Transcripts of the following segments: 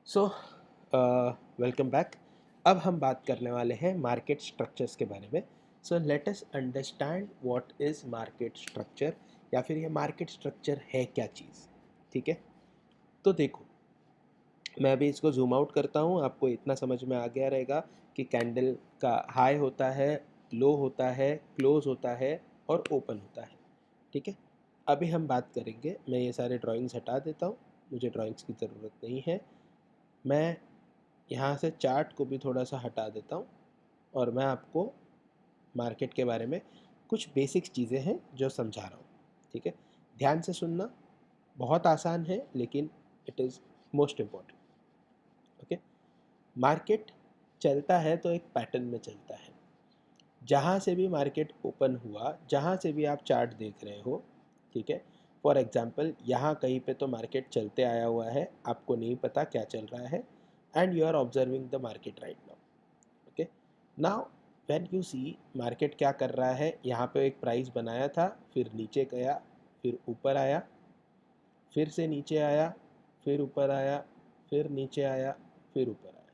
So welcome back. अब हम बात करने वाले हैं मार्केट स्ट्रक्चर्स के बारे में। So let us understand what is market structure, या फिर ये मार्केट स्ट्रक्चर है क्या चीज़। ठीक है, तो देखो, मैं अभी इसको जूम आउट करता हूँ, आपको इतना समझ में आ गया रहेगा कि कैंडल का हाई होता है, लो होता है, क्लोज होता है और ओपन होता है। ठीक है, अभी हम बात करेंगे। मैं ये सारे ड्राइंग्स हटा देता हूँ, मुझे ड्राइंग्स की ज़रूरत नहीं है। मैं यहाँ से चार्ट को भी थोड़ा सा हटा देता हूँ और मैं आपको मार्केट के बारे में कुछ बेसिक्स चीज़ें हैं जो समझा रहा हूँ। ठीक है, ध्यान से सुनना, बहुत आसान है लेकिन it is most important. Okay, market चलता है तो एक पैटर्न में चलता है। जहाँ से भी मार्केट ओपन हुआ, जहाँ से भी आप चार्ट देख रहे हो, ठीक है, फॉर एग्जांपल यहाँ कहीं पे तो मार्केट चलते आया हुआ है, आपको नहीं पता क्या चल रहा है, and you are observing the market right now. Okay, now when you see market क्या कर रहा है, यहाँ पे एक प्राइस बनाया था, फिर नीचे गया, फिर ऊपर आया, फिर से नीचे आया, फिर ऊपर आया, फिर नीचे आया, फिर ऊपर आया।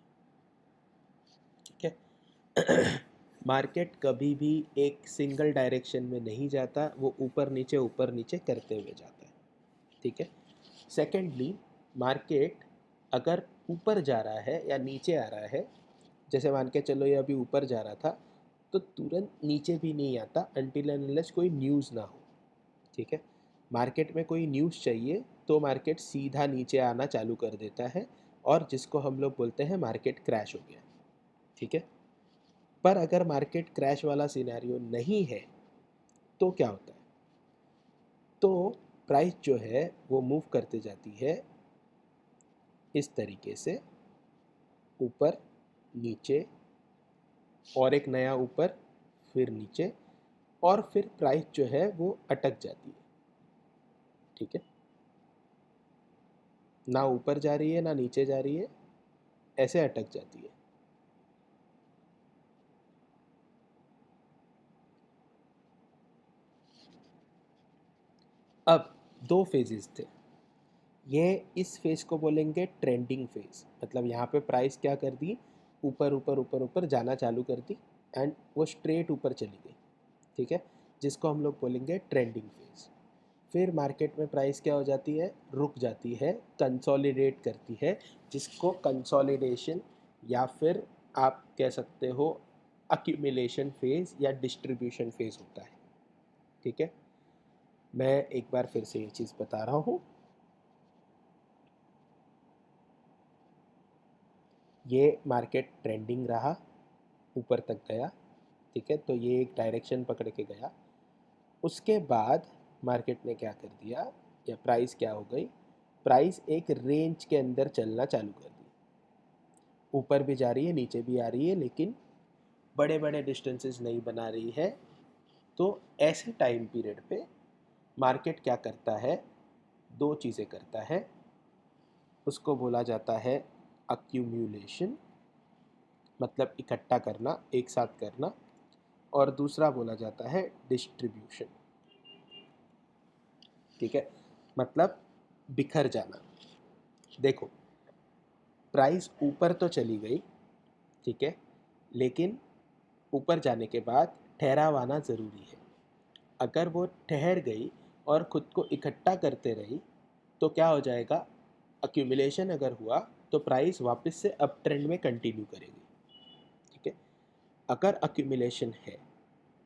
ठीक है, मार्केट कभी भी एक सिंगल डायरेक्शन में नहीं जाता, वो ऊपर नीचे करते हुए जाता है। ठीक है, सेकेंडली, मार्केट अगर ऊपर जा रहा है या नीचे आ रहा है, जैसे मान के चलो ये अभी ऊपर जा रहा था, तो तुरंत नीचे भी नहीं आता अनटिल एंड अनलेस कोई न्यूज़ ना हो। ठीक है, मार्केट में कोई न्यूज़ चाहिए तो मार्केट सीधा नीचे आना चालू कर देता है, और जिसको हम लोग बोलते हैं मार्केट क्रैश हो गया। ठीक है, पर अगर मार्केट क्रैश वाला सिनेरियो नहीं है तो क्या होता है, तो प्राइस जो है वो मूव करते जाती है इस तरीके से, ऊपर नीचे और एक नया ऊपर, फिर नीचे, और फिर प्राइस जो है वो अटक जाती है। ठीक है, ना ऊपर जा रही है ना नीचे जा रही है, ऐसे अटक जाती है। अब दो फेजेस थे, ये इस फेज को बोलेंगे ट्रेंडिंग फेज, मतलब यहाँ पे प्राइस क्या कर दी, ऊपर ऊपर ऊपर ऊपर जाना चालू कर दी, एंड वो स्ट्रेट ऊपर चली गई। ठीक है, जिसको हम लोग बोलेंगे ट्रेंडिंग फेज। फिर मार्केट में प्राइस क्या हो जाती है, रुक जाती है, कंसोलिडेट करती है, जिसको कंसोलिडेशन या फिर आप कह सकते हो अक्यूमुलेशन फेज या डिस्ट्रीब्यूशन फेज होता है। ठीक है, मैं एक बार फिर से ये चीज़ बता रहा हूँ। ये मार्केट ट्रेंडिंग रहा, ऊपर तक गया। ठीक है, तो ये एक डायरेक्शन पकड़ के गया। उसके बाद मार्केट ने क्या कर दिया, या प्राइस क्या हो गई, प्राइस एक रेंज के अंदर चलना चालू कर दी, ऊपर भी जा रही है नीचे भी आ रही है, लेकिन बड़े बड़े डिस्टेंसेस नहीं बना रही है। तो ऐसे टाइम पीरियड पे मार्केट क्या करता है, दो चीज़ें करता है। उसको बोला जाता है अक्यूमुलेशन, मतलब इकट्ठा करना, एक साथ करना, और दूसरा बोला जाता है डिस्ट्रीब्यूशन। ठीक है, मतलब बिखर जाना। देखो, प्राइस ऊपर तो चली गई, ठीक है, लेकिन ऊपर जाने के बाद ठहराव आना ज़रूरी है। अगर वो ठहर गई और ख़ुद को इकट्ठा करते रही तो क्या हो जाएगा, अक्यूमुलेशन अगर हुआ तो प्राइस वापस से अप ट्रेंड में कंटिन्यू करेगी। ठीक है, अगर अक्यूमुलेशन है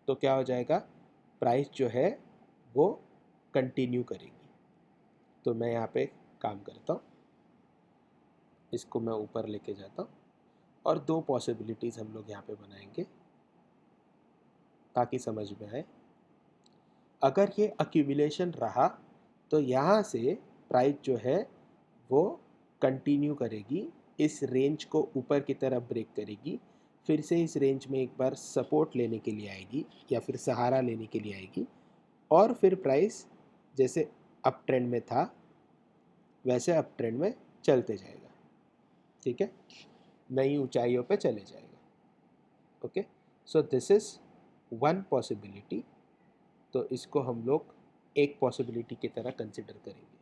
तो क्या हो जाएगा, प्राइस जो है वो कंटिन्यू करेगी। तो मैं यहाँ पे काम करता हूँ, इसको मैं ऊपर लेके जाता हूँ, और दो पॉसिबिलिटीज़ हम लोग यहाँ पे बनाएंगे ताकि समझ में आए। अगर ये अक्यूमुलेशन रहा तो यहाँ से प्राइस जो है वो कंटिन्यू करेगी, इस रेंज को ऊपर की तरफ ब्रेक करेगी, फिर से इस रेंज में एक बार सपोर्ट लेने के लिए आएगी या फिर सहारा लेने के लिए आएगी, और फिर प्राइस जैसे अप ट्रेंड में था वैसे अप ट्रेंड में चलते जाएगा। ठीक है, नई ऊंचाइयों पे चले जाएगा। Okay, so this is one possibility. तो इसको हम लोग एक पॉसिबिलिटी की तरह कंसिडर करेंगे।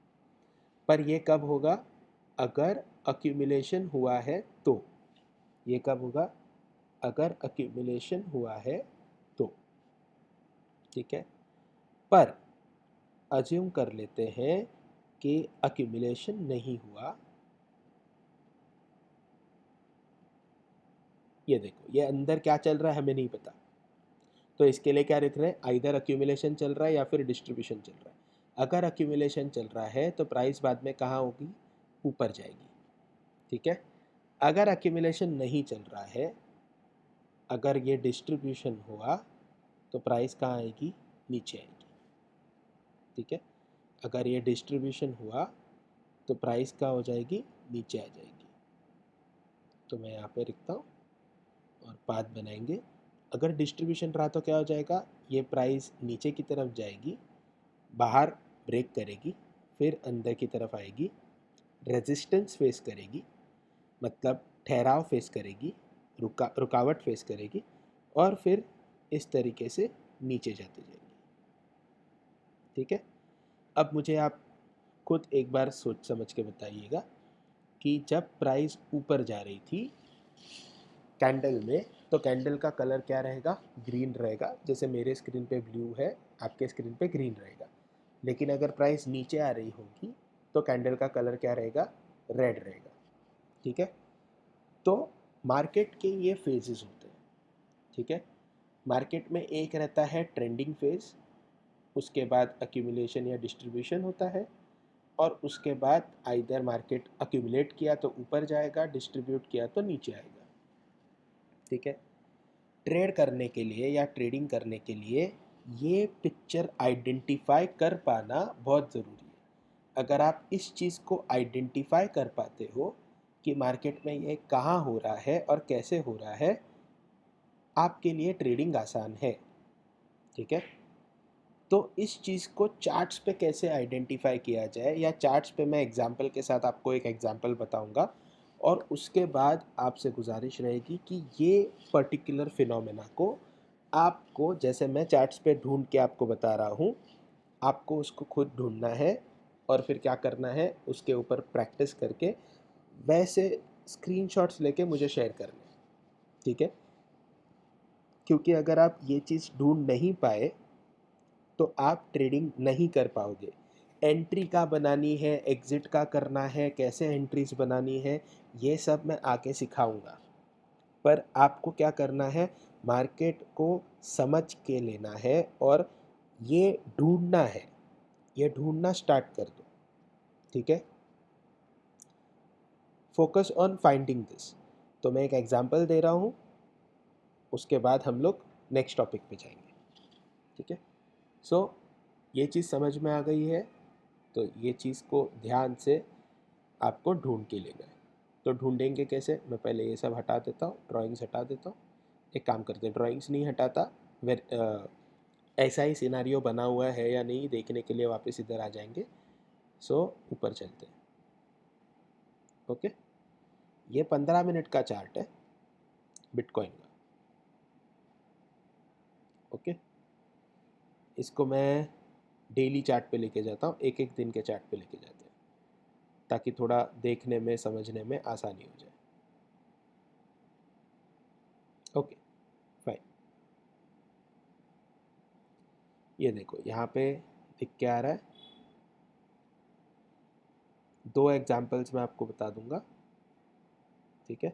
पर ये कब होगा, अगर अक्यूमुलेशन हुआ है तो, ये कब होगा, अगर अक्यूमुलेशन हुआ है तो, ठीक है। पर अज्यूम कर लेते हैं कि अक्यूमुलेशन नहीं हुआ, ये देखो ये अंदर क्या चल रहा है हमें नहीं पता, तो इसके लिए क्या लिख रहे हैं, आइदर अक्यूमुलेशन चल रहा है या फिर डिस्ट्रीब्यूशन चल रहा है। अगर अक्यूमुलेशन चल रहा है तो प्राइस बाद में कहाँ होगी, ऊपर जाएगी, ठीक है। अगर अक्यूमुलेशन नहीं चल रहा है, अगर ये डिस्ट्रीब्यूशन हुआ तो प्राइस कहाँ आएगी, नीचे आएगी, ठीक है। अगर ये डिस्ट्रीब्यूशन हुआ तो प्राइस कहाँ हो जाएगी, नीचे आ जाएगी। तो मैं यहाँ पे लिखता हूँ और पाथ बनाएंगे। अगर डिस्ट्रीब्यूशन रहा तो क्या हो जाएगा, ये प्राइस नीचे की तरफ जाएगी, बाहर ब्रेक करेगी, फिर अंदर की तरफ आएगी, रेजिस्टेंस फेस करेगी, मतलब ठहराव फेस करेगी, रुकावट फेस करेगी, और फिर इस तरीके से नीचे जाती जाएगी, ठीक है। अब मुझे आप खुद एक बार सोच समझ के बताइएगा कि जब प्राइस ऊपर जा रही थी कैंडल में, तो कैंडल का कलर क्या रहेगा, ग्रीन रहेगा। जैसे मेरे स्क्रीन पे ब्लू है, आपके स्क्रीन पे ग्रीन रहेगा। लेकिन अगर प्राइस नीचे आ रही होगी तो कैंडल का कलर क्या रहेगा, रेड रहेगा, ठीक है। तो मार्केट के ये फेजेस होते हैं, ठीक है। मार्केट में एक रहता है ट्रेंडिंग फेज, उसके बाद अक्यूमुलेशन या डिस्ट्रीब्यूशन होता है, और उसके बाद आइदर मार्केट अक्यूमुलेट किया तो ऊपर जाएगा, डिस्ट्रीब्यूट किया तो नीचे आएगा, ठीक है। ट्रेड करने के लिए या ट्रेडिंग करने के लिए ये पिक्चर आइडेंटिफाई कर पाना बहुत ज़रूरी है। अगर आप इस चीज़ को आइडेंटिफाई कर पाते हो कि मार्केट में ये कहाँ हो रहा है और कैसे हो रहा है, आपके लिए ट्रेडिंग आसान है, ठीक है। तो इस चीज़ को चार्ट्स पे कैसे आइडेंटिफाई किया जाए, या चार्ट्स पे मैं एग्जांपल के साथ आपको एक एग्जांपल बताऊंगा, और उसके बाद आपसे गुजारिश रहेगी कि ये पर्टिकुलर फिनोमेना को आपको, जैसे मैं चार्ट्स पे ढूंढ के आपको बता रहा हूँ, आपको उसको खुद ढूंढना है, और फिर क्या करना है, उसके ऊपर प्रैक्टिस करके वैसे स्क्रीनशॉट्स लेके मुझे शेयर करना है, ठीक है। क्योंकि अगर आप ये चीज़ ढूंढ नहीं पाए तो आप ट्रेडिंग नहीं कर पाओगे। एंट्री का बनानी है, एग्ज़िट का करना है, कैसे एंट्रीज बनानी है, ये सब मैं आके सिखाऊंगा। पर आपको क्या करना है, मार्केट को समझ के लेना है और ये ढूंढना है, ये ढूंढना स्टार्ट कर दो, ठीक है। Focus on finding this. तो मैं एक एग्जांपल दे रहा हूँ, उसके बाद हम लोग नेक्स्ट टॉपिक पे जाएंगे, ठीक है। सो ये चीज़ समझ में आ गई है, तो ये चीज़ को ध्यान से आपको ढूंढ के लेना है। तो ढूंढेंगे कैसे, मैं पहले ये सब हटा देता हूँ, ड्राइंग्स हटा देता हूँ। एक काम करते हैं, ड्राइंग्स नहीं हटाता, वे ऐसा ही सिनारियो बना हुआ है या नहीं देखने के लिए वापस इधर आ जाएंगे। सो ऊपर चलते हैं, ओके। ये 15 मिनट का चार्ट है बिटकॉइन का, ओके। इसको मैं डेली चार्ट पे लेके जाता हूँ, एक एक दिन के चार्ट पे लेके जाते हैं, ताकि थोड़ा देखने में समझने में आसानी हो जाए, ओके फाइन। ये देखो यहाँ पे दिख के आ रहा है, दो एग्जाम्पल्स मैं आपको बता दूंगा, ठीक है।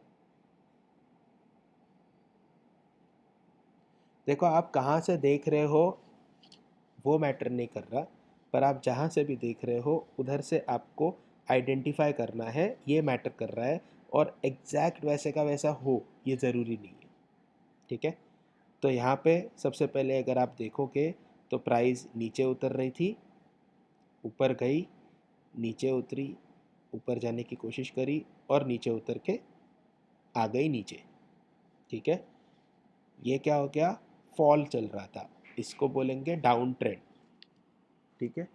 देखो आप कहाँ से देख रहे हो वो मैटर नहीं कर रहा, पर आप जहाँ से भी देख रहे हो उधर से आपको आइडेंटिफाई करना है, ये मैटर कर रहा है। और एग्जैक्ट वैसे का वैसा हो ये ज़रूरी नहीं है, ठीक है। तो यहाँ पे सबसे पहले अगर आप देखोगे तो प्राइस नीचे उतर रही थी, ऊपर गई, नीचे उतरी, ऊपर जाने की कोशिश करी, और नीचे उतर के आ गई नीचे, ठीक है। ये क्या हो गया, फॉल चल रहा था, इसको बोलेंगे डाउन ट्रेंड, ठीक है।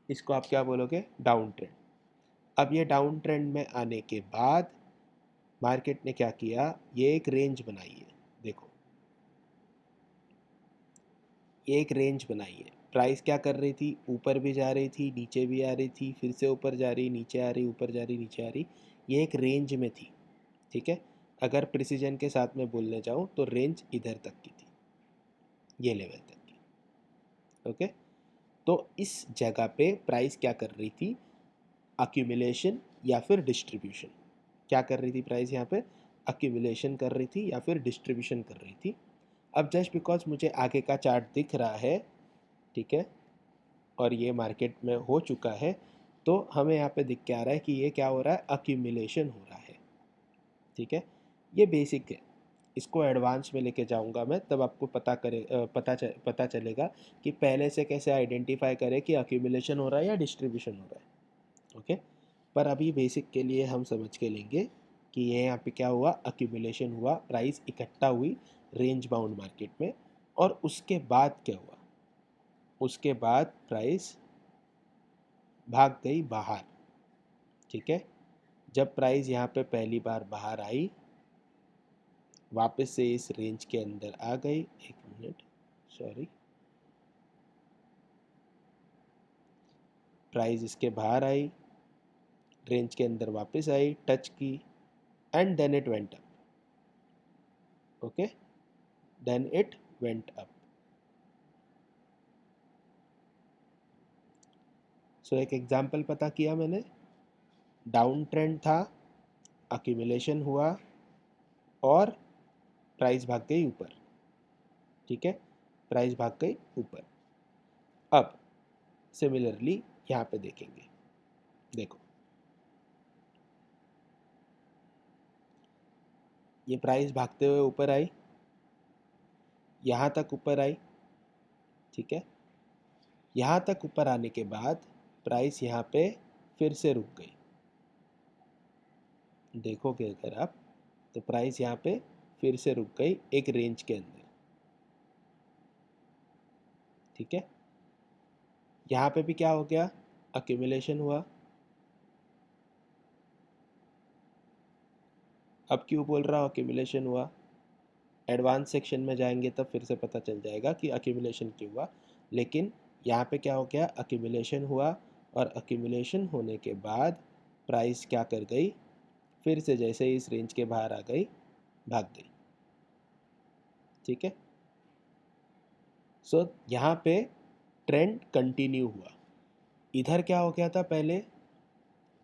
इसको आप क्या बोलोगे, डाउन ट्रेंड। अब ये डाउन ट्रेंड में आने के बाद मार्केट ने क्या किया, ये एक रेंज बनाई है, देखो ये एक रेंज बनाई है, प्राइस क्या कर रही थी, ऊपर भी जा रही थी, नीचे भी आ रही थी, फिर से ऊपर जा रही, नीचे आ रही, ऊपर जा रही, नीचे आ रही, ये एक रेंज में थी। ठीक है, अगर प्रिसीजन के साथ में बोलने जाऊँ तो रेंज इधर तक की थी, ये लेवल तक की। ओके, तो इस जगह पे प्राइस क्या कर रही थी, अक्यूमुलेशन या फिर डिस्ट्रीब्यूशन। क्या कर रही थी प्राइस यहाँ पे, अक्यूमुलेशन कर रही थी या फिर डिस्ट्रीब्यूशन कर रही थी। अब जस्ट बिकॉज मुझे आगे का चार्ट दिख रहा है, ठीक है, और ये मार्केट में हो चुका है, तो हमें यहाँ पे दिख के आ रहा है कि ये क्या हो रहा है, अक्यूमुलेशन हो रहा है। ठीक है, ये बेसिक है, इसको एडवांस में लेके जाऊंगा मैं, तब आपको पता चलेगा कि पहले से कैसे आइडेंटिफाई करें कि अक्यूमुलेशन हो रहा है या डिस्ट्रीब्यूशन हो रहा है। ओके, पर अभी बेसिक के लिए हम समझ के लेंगे कि ये यहाँ पे क्या हुआ, अक्यूमुलेशन हुआ, प्राइस इकट्ठा हुई रेंज बाउंड मार्केट में, और उसके बाद क्या हुआ, उसके बाद प्राइस भाग गई बाहर। ठीक है, जब प्राइस यहाँ पे पहली बार बाहर आई, वापस से इस रेंज के अंदर आ गई, एक मिनट सॉरी, प्राइस इसके बाहर आई, रेंज के अंदर वापस आई, टच की, and then it went up. Okay, then it went up. So एक एग्जांपल पता किया मैंने, डाउन ट्रेंड था, अक्यूमुलेशन हुआ और प्राइस भाग गई ऊपर। ठीक है, प्राइस भाग गई ऊपर। अब सिमिलरली यहाँ पे देखेंगे, देखो ये प्राइस भागते हुए ऊपर आई, यहाँ तक ऊपर आई। ठीक है, यहाँ तक ऊपर आने के बाद प्राइस यहाँ पे फिर से रुक गई। देखोगे अगर आप तो प्राइस यहाँ पे फिर से रुक गई एक रेंज के अंदर। ठीक है, यहाँ पे भी क्या हो गया, अक्यूमुलेशन हुआ। अब क्यों बोल रहा हूँ अक्यूमुलेशन हुआ, एडवांस सेक्शन में जाएंगे तब फिर से पता चल जाएगा कि अक्यूमुलेशन क्यों हुआ। लेकिन यहाँ पे क्या हो गया, अक्यूमुलेशन हुआ, और अक्यूमुलेशन होने के बाद प्राइस क्या कर गई, फिर से जैसे ही इस रेंज के बाहर आ गई, भाग गई। ठीक है, सो यहाँ पे ट्रेंड कंटिन्यू हुआ। इधर क्या हो गया था, पहले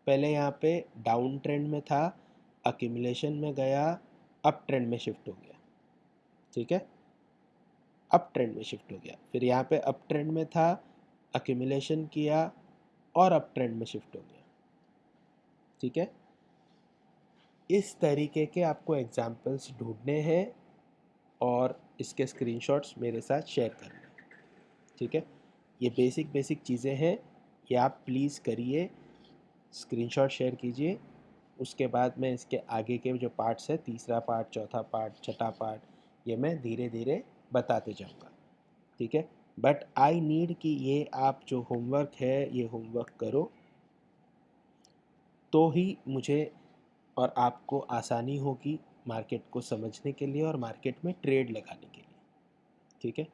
पहले यहाँ पे डाउन ट्रेंड में था, अक्यूमुलेशन में गया, अप ट्रेंड में शिफ्ट हो गया। ठीक है, अप ट्रेंड में शिफ्ट हो गया, फिर यहाँ पे अप ट्रेंड में था, अक्यूमुलेशन किया और अप ट्रेंड में शिफ्ट हो गया। ठीक है, इस तरीके के आपको एग्जाम्पल्स ढूंढने हैं और इसके स्क्रीनशॉट्स मेरे साथ शेयर करना है। ठीक है, ये बेसिक बेसिक चीज़ें हैं, ये आप प्लीज़ करिए, स्क्रीनशॉट शेयर कीजिए। उसके बाद मैं इसके आगे के जो पार्ट्स है, तीसरा पार्ट, चौथा पार्ट, छठा पार्ट, ये मैं धीरे धीरे बताते जाऊँगा। ठीक है, बट आई नीड कि ये आप जो होमवर्क है ये होमवर्क करो, तो ही मुझे और आपको आसानी होगी मार्केट को समझने के लिए और मार्केट में ट्रेड लगाने के लिए। ठीक है,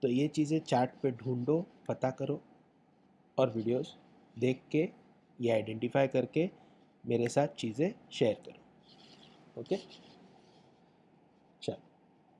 तो ये चीज़ें चार्ट पे ढूंढो, पता करो, और वीडियोस देख के ये आइडेंटिफाई करके मेरे साथ चीज़ें शेयर करो। ओके।